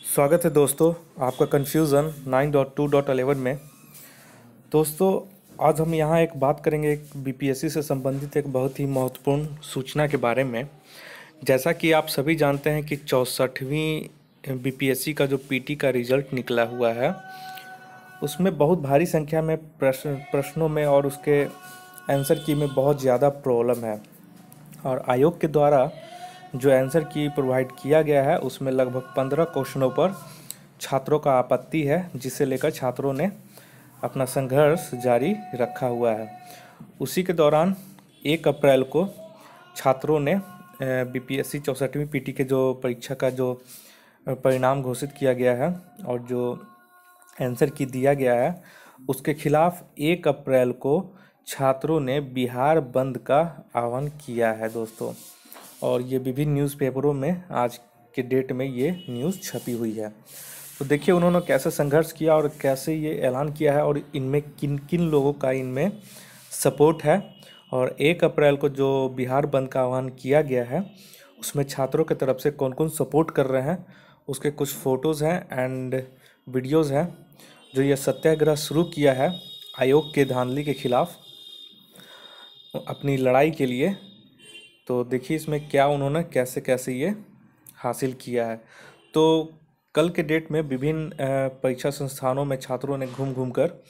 स्वागत है दोस्तों आपका कन्फ्यूज़न 9.2.11 में। दोस्तों आज हम यहाँ एक बात करेंगे एक बीपीएससी से संबंधित एक बहुत ही महत्वपूर्ण सूचना के बारे में। जैसा कि आप सभी जानते हैं कि 64वीं बीपीएससी का जो पीटी का रिज़ल्ट निकला हुआ है उसमें बहुत भारी संख्या में प्रश्नों में और उसके आंसर की में बहुत ज़्यादा प्रॉब्लम है। और आयोग के द्वारा जो आंसर की प्रोवाइड किया गया है उसमें लगभग 15 क्वेश्चनों पर छात्रों का आपत्ति है, जिसे लेकर छात्रों ने अपना संघर्ष जारी रखा हुआ है। उसी के दौरान 1 अप्रैल को छात्रों ने बीपीएससी 64वीं पीटी के जो परीक्षा का जो परिणाम घोषित किया गया है और जो आंसर की दिया गया है उसके खिलाफ 1 अप्रैल को छात्रों ने बिहार बंद का आह्वान किया है दोस्तों। और ये विभिन्न न्यूज़पेपरों में आज के डेट में ये न्यूज़ छपी हुई है। तो देखिए उन्होंने कैसे संघर्ष किया और कैसे ये ऐलान किया है और इनमें किन किन लोगों का इनमें सपोर्ट है। और 1 अप्रैल को जो बिहार बंद का आह्वान किया गया है उसमें छात्रों की तरफ से कौन कौन सपोर्ट कर रहे हैं उसके कुछ फ़ोटोज़ हैं एंड वीडियोज़ हैं। जो ये सत्याग्रह शुरू किया है आयोग के धांधली के खिलाफ अपनी लड़ाई के लिए, तो देखिए इसमें क्या उन्होंने कैसे कैसे ये हासिल किया है। तो कल के डेट में विभिन्न परीक्षा संस्थानों में छात्रों ने घूम घूम कर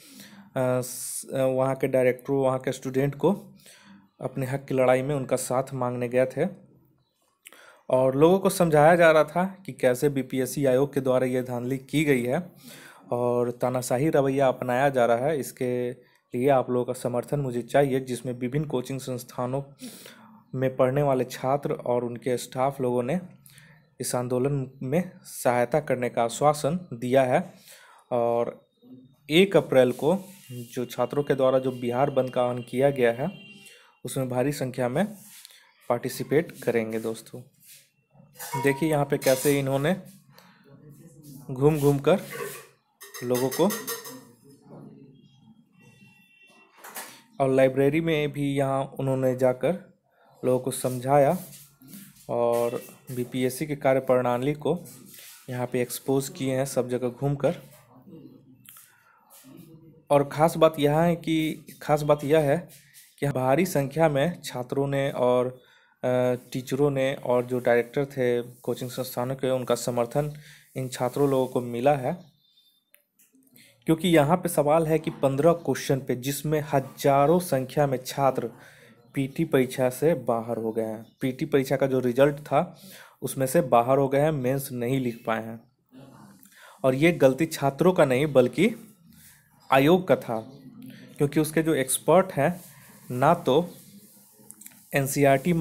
वहाँ के डायरेक्टरों वहाँ के स्टूडेंट को अपने हक की लड़ाई में उनका साथ मांगने गए थे और लोगों को समझाया जा रहा था कि कैसे बीपीएससी आयोग के द्वारा ये धांधली की गई है और तानाशाही रवैया अपनाया जा रहा है। इसके लिए आप लोगों का समर्थन मुझे चाहिए, जिसमें विभिन्न कोचिंग संस्थानों में पढ़ने वाले छात्र और उनके स्टाफ लोगों ने इस आंदोलन में सहायता करने का आश्वासन दिया है। और 1 अप्रैल को जो छात्रों के द्वारा जो बिहार बंद का आह्वान किया गया है उसमें भारी संख्या में पार्टिसिपेट करेंगे दोस्तों। देखिए यहाँ पे कैसे इन्होंने घूम घूम कर लोगों को और लाइब्रेरी में भी यहाँ उन्होंने जाकर लोगों को समझाया और बीपीएससी के कार्य प्रणाली को यहाँ पे एक्सपोज किए हैं सब जगह घूमकर। और ख़ास बात यह है कि भारी संख्या में छात्रों ने और टीचरों ने और जो डायरेक्टर थे कोचिंग संस्थानों के उनका समर्थन इन छात्रों लोगों को मिला है, क्योंकि यहाँ पे सवाल है कि 15 क्वेश्चन पे जिसमें हजारों संख्या में छात्र पीटी परीक्षा से बाहर हो गए हैं। पीटी परीक्षा का जो रिजल्ट था उसमें से बाहर हो गए हैं, मेंस नहीं लिख पाए हैं। और ये गलती छात्रों का नहीं बल्कि आयोग का था, क्योंकि उसके जो एक्सपर्ट हैं ना तो एनसीईआरटी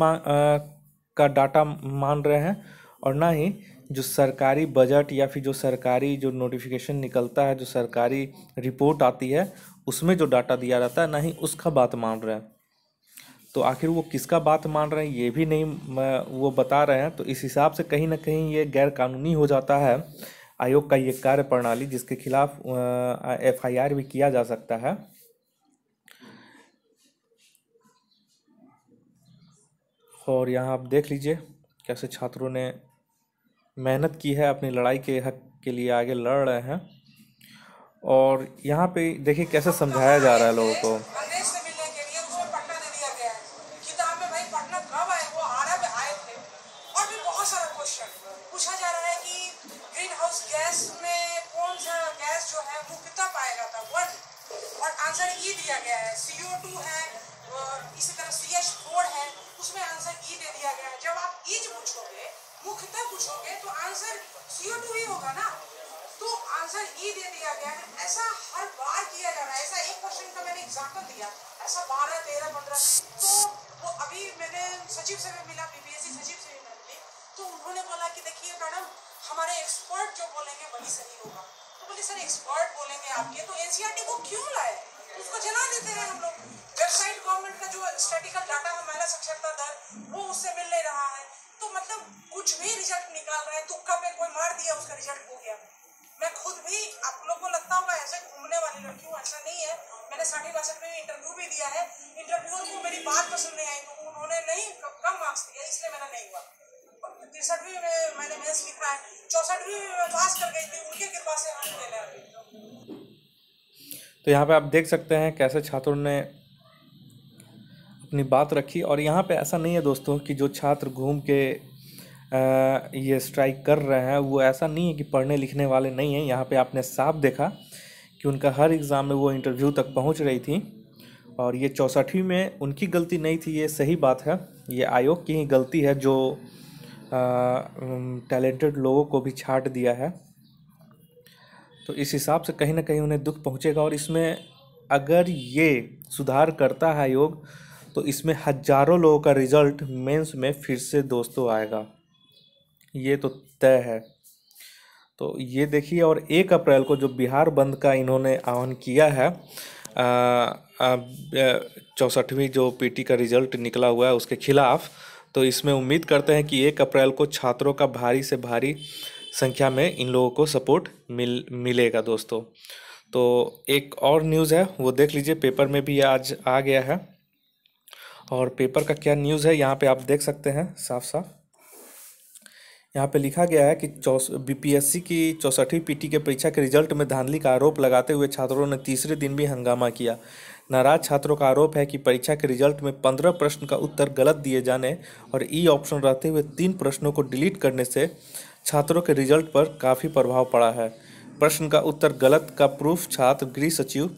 का डाटा मान रहे हैं और ना ही जो सरकारी बजट या फिर जो सरकारी जो नोटिफिकेशन निकलता है, जो सरकारी रिपोर्ट आती है उसमें जो डाटा दिया रहता है, ना ही उसका बात मान रहे हैं। तो आखिर वो किसका बात मान रहे हैं ये भी नहीं वो बता रहे हैं। तो इस हिसाब से कहीं ना कहीं ये गैर कानूनी हो जाता है आयोग का ये कार्य प्रणाली, जिसके खिलाफ एफआईआर भी किया जा सकता है। और यहाँ आप देख लीजिए कैसे छात्रों ने मेहनत की है, अपनी लड़ाई के हक के लिए आगे लड़ रहे हैं। और यहाँ पे देखिए कैसे समझाया जा रहा है लोगों को। पूछा जा रहा है कि ग्रीन हाउस गैस में कौन सा गैस जो है मुख्यतः पाया जाता है, वन, और आंसर ई दिया गया है। CO2 है और इसी तरह CH4 है, उसमें आंसर ई दे दिया गया है। जब आप ईज पूछोगे, मुख्यतः पूछोगे तो आंसर CO2 ही होगा ना, तो आंसर ई दे दिया गया है। ऐसा हर बार किया जा रहा है। ऐसा एक क्वेश्चन का मैंने एग्जाम्पल दिया, ऐसा 12, 13, 15। तो वो अभी मैंने सचिव से भी मिला, बीपीएससी सचिव से भी मिली, तो उन्होंने बोला कि देखिए मैडम हमारे एक्सपर्ट जो बोलेंगे वही सही होगा। तो बोले सर एक्सपर्ट बोलेंगे आपके तो एनसीईआरटी को क्यों लाए, उसको जला देते हैं हम लोग। वेबसाइट गवर्नमेंट का जो स्टैटिकल डाटा है महिला साक्षरता दर वो उससे मिल नहीं रहा है। तो मतलब कुछ भी रिजल्ट निकाल रहे हैं, तुक्का पे कोई मार दिया उसका रिजल्ट हो गया। मैं खुद भी, आप लोग को लगता होगा ऐसे घूमने वाली लड़की हूँ, ऐसा नहीं है। मैंने 60-62 में इंटरव्यू भी दिया है। इंटरव्यूअर को मेरी बात पसंद नहीं आई तो उन्होंने नहीं कम मार्क्स दिया, इसलिए मेरा नहीं हुआ। 63वीं में मैंने मेंस लिखा है, 64वीं में मैं पास कर गई थी, उनके कृपा से हम फेल हैं। तो यहाँ पे आप देख सकते हैं कैसे छात्रों ने अपनी बात रखी। और यहाँ पे ऐसा नहीं है दोस्तों कि जो छात्र घूम के ये स्ट्राइक कर रहे हैं वो ऐसा नहीं है कि पढ़ने लिखने वाले नहीं हैं। यहाँ पे आपने साफ देखा कि उनका हर एग्ज़ाम में वो इंटरव्यू तक पहुँच रही थी। और ये 64वीं में उनकी गलती नहीं थी, ये सही बात है, ये आयोग की ही गलती है जो टैलेंटेड लोगों को भी छांट दिया है। तो इस हिसाब से कहीं ना कहीं उन्हें दुख पहुंचेगा। और इसमें अगर ये सुधार करता है आयोग तो इसमें हजारों लोगों का रिजल्ट मेंस में फिर से दोस्तों आएगा, ये तो तय है। तो ये देखिए, और 1 अप्रैल को जो बिहार बंद का इन्होंने आह्वान किया है, 64वीं जो पीटी का रिजल्ट निकला हुआ है उसके खिलाफ, तो इसमें उम्मीद करते हैं कि 1 अप्रैल को छात्रों का भारी से भारी संख्या में इन लोगों को सपोर्ट मिलेगा दोस्तों। तो एक और न्यूज़ है वो देख लीजिए, पेपर में भी आज आ गया है। और पेपर का क्या न्यूज़ है यहाँ पे आप देख सकते हैं साफ साफ। यहाँ पे लिखा गया है कि बीपीएससी की 64वीं पीटी के परीक्षा के रिजल्ट में धांधली का आरोप लगाते हुए छात्रों ने तीसरे दिन भी हंगामा किया। नाराज छात्रों का आरोप है कि परीक्षा के रिजल्ट में 15 प्रश्न का उत्तर गलत दिए जाने और ई ऑप्शन रहते हुए 3 प्रश्नों को डिलीट करने से छात्रों के रिजल्ट पर काफ़ी प्रभाव पड़ा है। प्रश्न का उत्तर गलत का प्रूफ छात्र गृह सचिव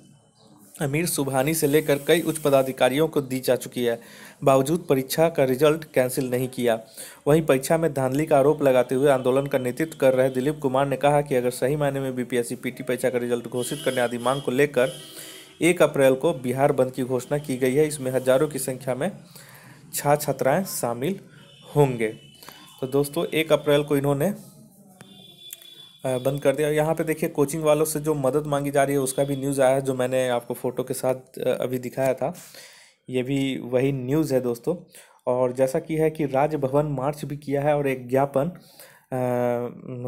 अमीर सुबहानी से लेकर कई उच्च पदाधिकारियों को दी जा चुकी है, बावजूद परीक्षा का रिजल्ट कैंसिल नहीं किया। वहीं परीक्षा में धांधली का आरोप लगाते हुए आंदोलन का नेतृत्व कर रहे दिलीप कुमार ने कहा कि अगर सही मायने में बीपीएससी पीटी परीक्षा का रिजल्ट घोषित करने आदि मांग को लेकर 1 अप्रैल को बिहार बंद की घोषणा की गई है। इसमें हजारों की संख्या में छात्राएँ शामिल होंगे। तो दोस्तों 1 अप्रैल को इन्होंने बंद कर दिया। यहाँ पे देखिए कोचिंग वालों से जो मदद मांगी जा रही है उसका भी न्यूज़ आया है, जो मैंने आपको फ़ोटो के साथ अभी दिखाया था, ये भी वही न्यूज़ है दोस्तों। और जैसा कि है कि राज्य भवन मार्च भी किया है और एक ज्ञापन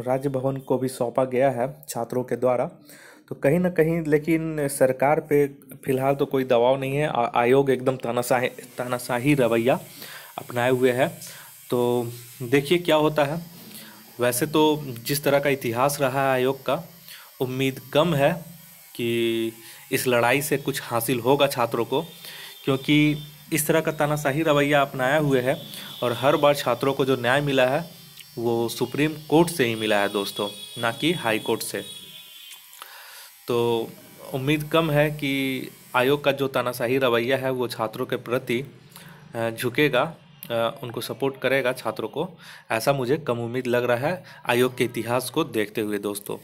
राज्य भवन को भी सौंपा गया है छात्रों के द्वारा। तो कहीं ना कहीं लेकिन सरकार पे फिलहाल तो कोई दबाव नहीं है, आयोग एकदम तानाशाही रवैया अपनाए हुए है। तो देखिए क्या होता है। वैसे तो जिस तरह का इतिहास रहा है आयोग का, उम्मीद कम है कि इस लड़ाई से कुछ हासिल होगा छात्रों को, क्योंकि इस तरह का तानाशाही रवैया अपनाया हुए है और हर बार छात्रों को जो न्याय मिला है वो सुप्रीम कोर्ट से ही मिला है दोस्तों, ना कि हाई कोर्ट से। तो उम्मीद कम है कि आयोग का जो तानाशाही रवैया है वो छात्रों के प्रति झुकेगा, उनको सपोर्ट करेगा छात्रों को, ऐसा मुझे कम उम्मीद लग रहा है आयोग के इतिहास को देखते हुए दोस्तों।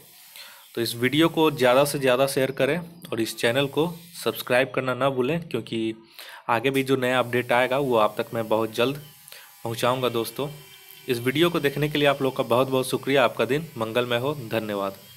तो इस वीडियो को ज़्यादा से ज़्यादा शेयर करें और इस चैनल को सब्सक्राइब करना ना भूलें, क्योंकि आगे भी जो नया अपडेट आएगा वो आप तक मैं बहुत जल्द पहुंचाऊंगा दोस्तों। इस वीडियो को देखने के लिए आप लोग का बहुत बहुत शुक्रिया। आपका दिन मंगलमय हो। धन्यवाद।